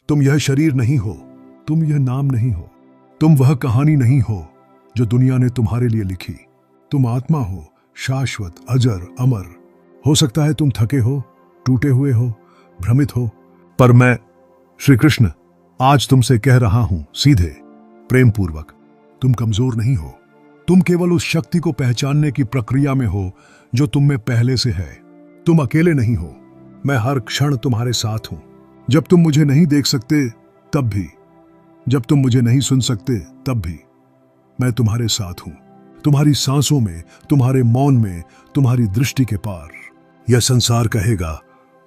तुम यह शरीर नहीं हो, तुम यह नाम नहीं हो, तुम वह कहानी नहीं हो जो दुनिया ने तुम्हारे लिए लिखी। तुम आत्मा हो, शाश्वत, अजर, अमर। हो सकता है तुम थके हो, टूटे हुए हो, भ्रमित हो, पर मैं श्री कृष्ण आज तुमसे कह रहा हूं सीधे, प्रेम पूर्वक, तुम कमजोर नहीं हो। तुम केवल उस शक्ति को पहचानने की प्रक्रिया में हो जो तुम में पहले से है। तुम अकेले नहीं हो, मैं हर क्षण तुम्हारे साथ हूं। जब तुम मुझे नहीं देख सकते तब भी, जब तुम मुझे नहीं सुन सकते तब भी मैं तुम्हारे साथ हूं। तुम्हारी सांसों में, तुम्हारे मौन में, तुम्हारी दृष्टि के पार। यह संसार कहेगा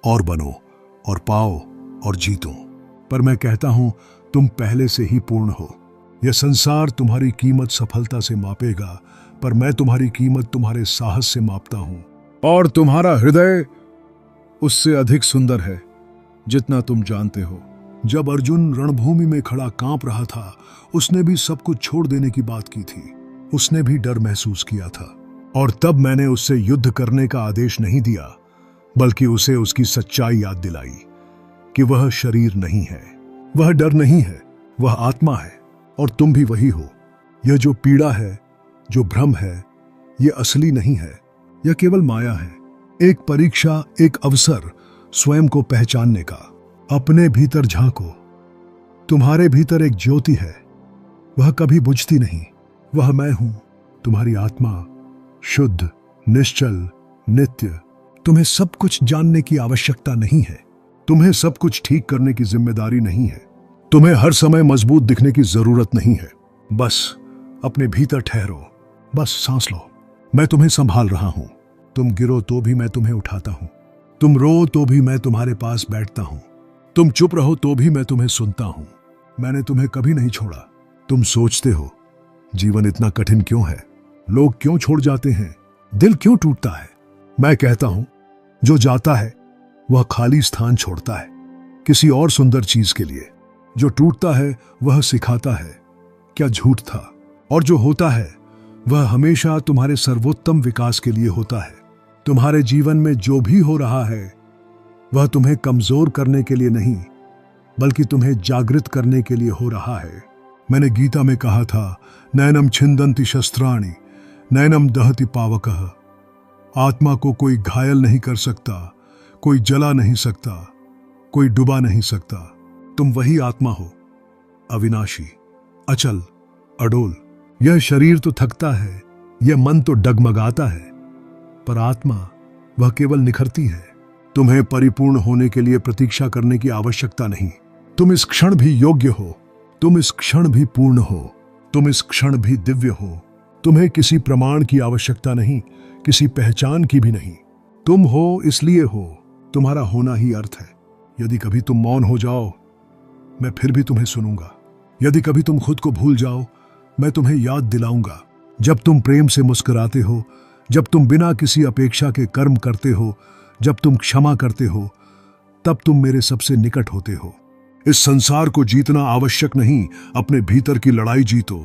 और बनो और पाओ और जीतो, पर मैं कहता हूं तुम पहले से ही पूर्ण हो। यह संसार तुम्हारी कीमत सफलता से मापेगा, पर मैं तुम्हारी कीमत तुम्हारे साहस से मापता हूं। और तुम्हारा हृदय उससे अधिक सुंदर है जितना तुम जानते हो। जब अर्जुन रणभूमि में खड़ा कांप रहा था, उसने भी सब कुछ छोड़ देने की बात की थी। उसने भी डर महसूस किया था, और तब मैंने उससे युद्ध करने का आदेश नहीं दिया, बल्कि उसे उसकी सच्चाई याद दिलाई कि वह शरीर नहीं है, वह डर नहीं है, वह आत्मा है, और तुम भी वही हो। यह जो पीड़ा है, जो भ्रम है, यह असली नहीं है, यह केवल माया है। एक परीक्षा, एक अवसर स्वयं को पहचानने का। अपने भीतर झांको। तुम्हारे भीतर एक ज्योति है, वह कभी बुझती नहीं। वह मैं हूं, तुम्हारी आत्मा, शुद्ध, निश्चल, नित्य। तुम्हें सब कुछ जानने की आवश्यकता नहीं है, तुम्हें सब कुछ ठीक करने की जिम्मेदारी नहीं है, तुम्हें हर समय मजबूत दिखने की जरूरत नहीं है। बस अपने भीतर ठहरो, बस सांस लो। मैं तुम्हें संभाल रहा हूं। तुम गिरो तो भी मैं तुम्हें उठाता हूं, तुम रो तो भी मैं तुम्हारे पास बैठता हूं, तुम चुप रहो तो भी मैं तुम्हें सुनता हूं। मैंने तुम्हें कभी नहीं छोड़ा। तुम सोचते हो जीवन इतना कठिन क्यों है, लोग क्यों छोड़ जाते हैं, दिल क्यों टूटता है। मैं कहता हूं जो जाता है वह खाली स्थान छोड़ता है किसी और सुंदर चीज के लिए। जो टूटता है वह सिखाता है क्या झूठ था, और जो होता है वह हमेशा तुम्हारे सर्वोत्तम विकास के लिए होता है। तुम्हारे जीवन में जो भी हो रहा है वह तुम्हें कमजोर करने के लिए नहीं, बल्कि तुम्हें जागृत करने के लिए हो रहा है। मैंने गीता में कहा था, नैनम छिंदन्ति शस्त्राणि नैनम दहति पावकः। आत्मा को कोई घायल नहीं कर सकता, कोई जला नहीं सकता, कोई डुबा नहीं सकता। तुम वही आत्मा हो, अविनाशी, अचल, अडोल। यह शरीर तो थकता है, यह मन तो डगमगाता है, पर आत्मा वह केवल निखरती है। तुम्हें परिपूर्ण होने के लिए प्रतीक्षा करने की आवश्यकता नहीं। तुम इस क्षण भी योग्य हो, तुम इस क्षण भी पूर्ण हो, तुम इस क्षण भी दिव्य हो। तुम्हें किसी प्रमाण की आवश्यकता नहीं, किसी पहचान की भी नहीं। तुम हो इसलिए हो, तुम्हारा होना ही अर्थ है। यदि कभी तुम मौन हो जाओ, मैं फिर भी तुम्हें सुनूंगा। यदि कभी तुम खुद को भूल जाओ, मैं तुम्हें याद दिलाऊंगा। जब तुम प्रेम से मुस्कुराते हो, जब तुम बिना किसी अपेक्षा के कर्म करते हो, जब तुम क्षमा करते हो, तब तुम मेरे सबसे निकट होते हो। इस संसार को जीतना आवश्यक नहीं, अपने भीतर की लड़ाई जीतो,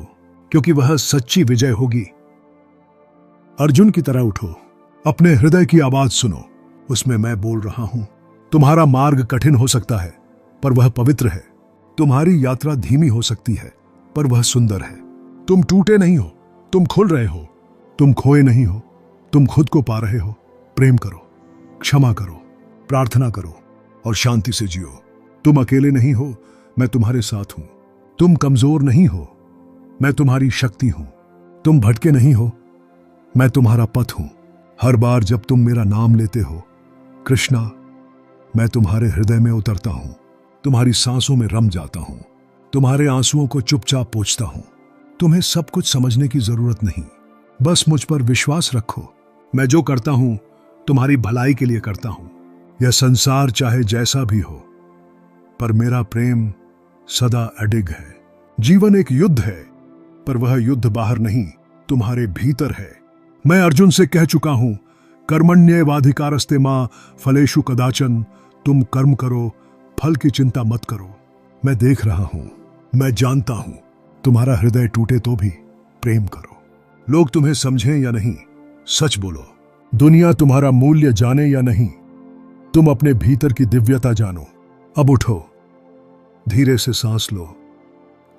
क्योंकि वह सच्ची विजय होगी। अर्जुन की तरह उठो, अपने हृदय की आवाज सुनो, उसमें मैं बोल रहा हूं। तुम्हारा मार्ग कठिन हो सकता है, पर वह पवित्र है। तुम्हारी यात्रा धीमी हो सकती है, पर वह सुंदर है। तुम टूटे नहीं हो, तुम खुल रहे हो। तुम खोए नहीं हो, तुम खुद को पा रहे हो। प्रेम करो, क्षमा करो, प्रार्थना करो और शांति से जियो। तुम अकेले नहीं हो, मैं तुम्हारे साथ हूं। तुम कमजोर नहीं हो, मैं तुम्हारी शक्ति हूं। तुम भटके नहीं हो, मैं तुम्हारा पथ हूं। हर बार जब तुम मेरा नाम लेते हो, कृष्णा, मैं तुम्हारे हृदय में उतरता हूं, तुम्हारी सांसों में रम जाता हूं, तुम्हारे आंसुओं को चुपचाप पोंछता हूं। तुम्हें सब कुछ समझने की जरूरत नहीं, बस मुझ पर विश्वास रखो। मैं जो करता हूं तुम्हारी भलाई के लिए करता हूं। यह संसार चाहे जैसा भी हो, पर मेरा प्रेम सदा अडिग है। जीवन एक युद्ध है, पर वह युद्ध बाहर नहीं, तुम्हारे भीतर है। मैं अर्जुन से कह चुका हूं, कर्मण्येवाधिकारस्ते मा फलेषु कदाचन। तुम कर्म करो, फल की चिंता मत करो। मैं देख रहा हूं, मैं जानता हूं। तुम्हारा हृदय टूटे तो भी प्रेम करो। लोग तुम्हें समझें या नहीं, सच बोलो। दुनिया तुम्हारा मूल्य जाने या नहीं, तुम अपने भीतर की दिव्यता जानो। अब उठो, धीरे से सांस लो,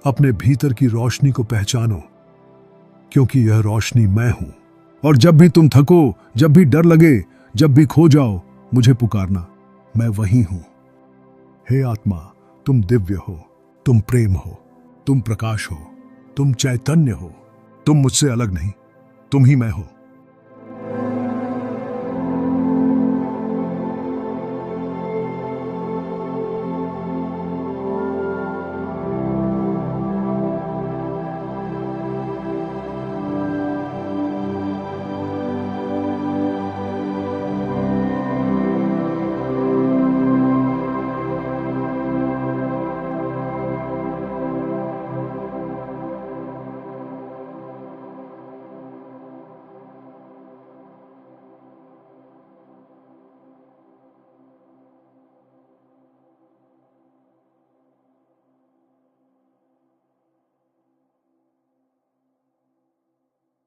अपने भीतर की रोशनी को पहचानो, क्योंकि यह रोशनी मैं हूं। और जब भी तुम थको, जब भी डर लगे, जब भी खो जाओ, मुझे पुकारना, मैं वही हूं। हे आत्मा, तुम दिव्य हो, तुम प्रेम हो, तुम प्रकाश हो, तुम चैतन्य हो, तुम मुझसे अलग नहीं, तुम ही मैं हो।